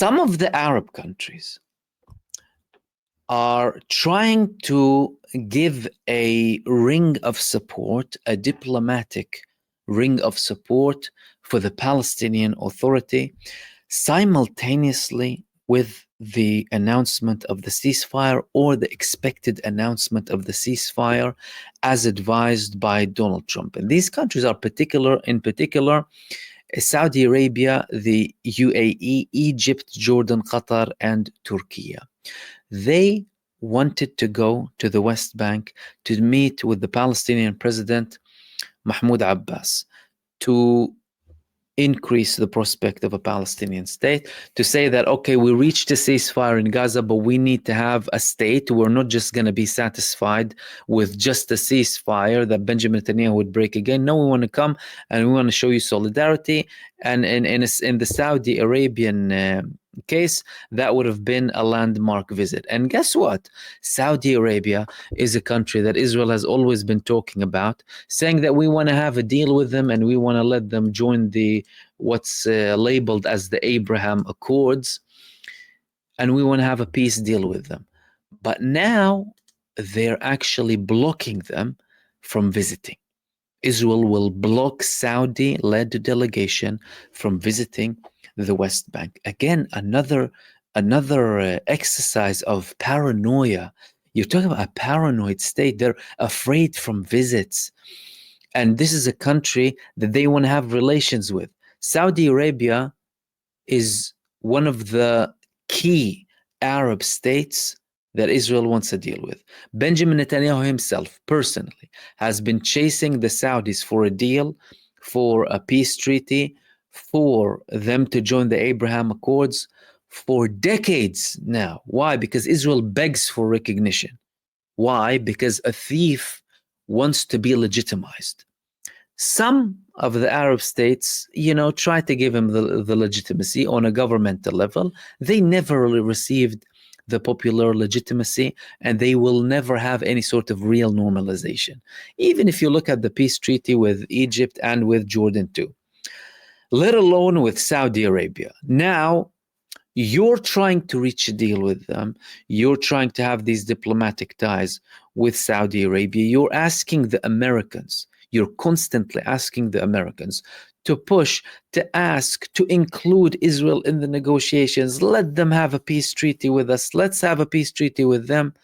Some of the Arab countries are trying to give a ring of support, a diplomatic ring of support for the Palestinian Authority, simultaneously with the announcement of the ceasefire or the expected announcement of the ceasefire as advised by Donald Trump. And these countries are in particular, Saudi Arabia, the UAE, Egypt, Jordan, Qatar, and Turkey. They wanted to go to the West Bank to meet with the Palestinian president, Mahmoud Abbas, to increase the prospect of a Palestinian state, to say that, okay, we reached a ceasefire in Gaza, but we need to have a state. We're not just going to be satisfied with just a ceasefire that Benjamin Netanyahu would break again. No, we want to come and we want to show you solidarity. And in the Saudi Arabian case, that would have been a landmark visit. And guess what? Saudi Arabia is a country that Israel has always been talking about, saying that we want to have a deal with them and we want to let them join the what's labeled as the Abraham Accords, and we want to have a peace deal with them. But now they're actually blocking them from visiting. Israel will block Saudi-led delegation from visiting the West Bank. Again, another exercise of paranoia. You're talking about a paranoid state. They're afraid from visits. And this is a country that they want to have relations with. Saudi Arabia is one of the key Arab states that Israel wants to deal with. Benjamin Netanyahu himself, personally, has been chasing the Saudis for a deal, for a peace treaty, for them to join the Abraham Accords for decades now. Why? Because Israel begs for recognition. Why? Because a thief wants to be legitimized. Some of the Arab states, try to give him the legitimacy on a governmental level. They never really received the popular legitimacy, and they will never have any sort of real normalization. Even if you look at the peace treaty with Egypt and with Jordan too, let alone with Saudi Arabia. Now, you're trying to reach a deal with them. You're trying to have these diplomatic ties with Saudi Arabia. You're asking the Americans, you're constantly asking the Americans to push, to ask, to include Israel in the negotiations. Let them have a peace treaty with us. Let's have a peace treaty with them.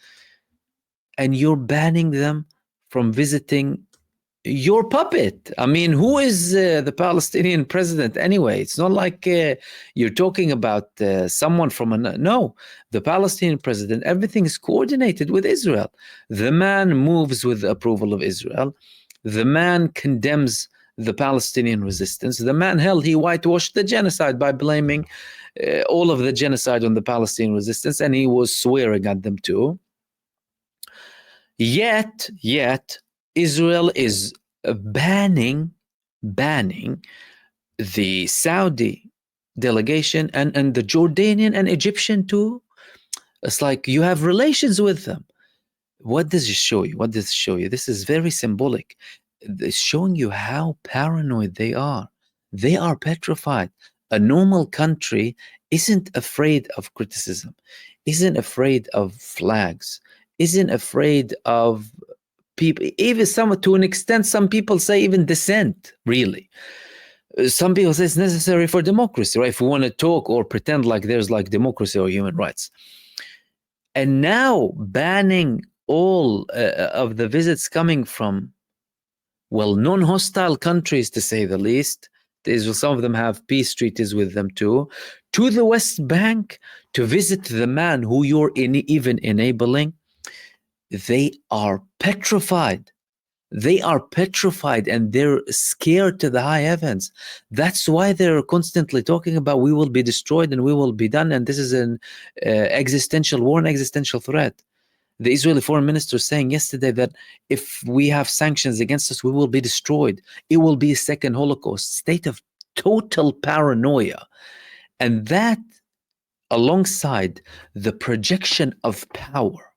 And you're banning them from visiting your puppet. I mean, who is the Palestinian president anyway? It's not like you're talking about someone from no, the Palestinian president, everything is coordinated with Israel. The man moves with the approval of Israel. The man condemns the Palestinian resistance. The man, he whitewashed the genocide by blaming all of the genocide on the Palestinian resistance, and he was swearing at them too. Yet, Israel is banning the Saudi delegation and the Jordanian and Egyptian too. It's like you have relations with them. What does it show you? This is very symbolic. It's showing you how paranoid they are. They are petrified. A normal country isn't afraid of criticism, isn't afraid of flags, isn't afraid of people, even to an extent, some people say even dissent, really. Some people say it's necessary for democracy, right? If we want to talk or pretend like there's like democracy or human rights. And now banning all of the visits coming from, non-hostile countries, to say the least. Some of them have peace treaties with them too, to the West Bank to visit the man who you're even enabling. They are petrified. And they're scared to the high heavens. That's why they're constantly talking about we will be destroyed and we will be done. And this is an existential war, an existential threat. The Israeli foreign minister saying yesterday that if we have sanctions against us, we will be destroyed. It will be a second Holocaust, state of total paranoia. And that, alongside the projection of power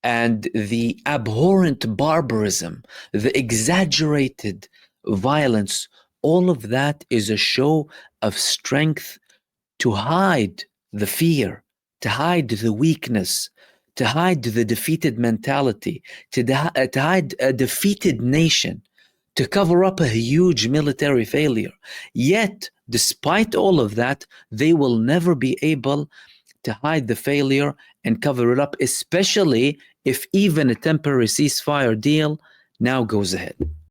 and the abhorrent barbarism, the exaggerated violence, all of that is a show of strength to hide the fear, to hide the weakness, to hide the defeated mentality, to hide a defeated nation, to cover up a huge military failure. Yet, despite all of that, they will never be able to hide the failure and cover it up, especially if even a temporary ceasefire deal now goes ahead.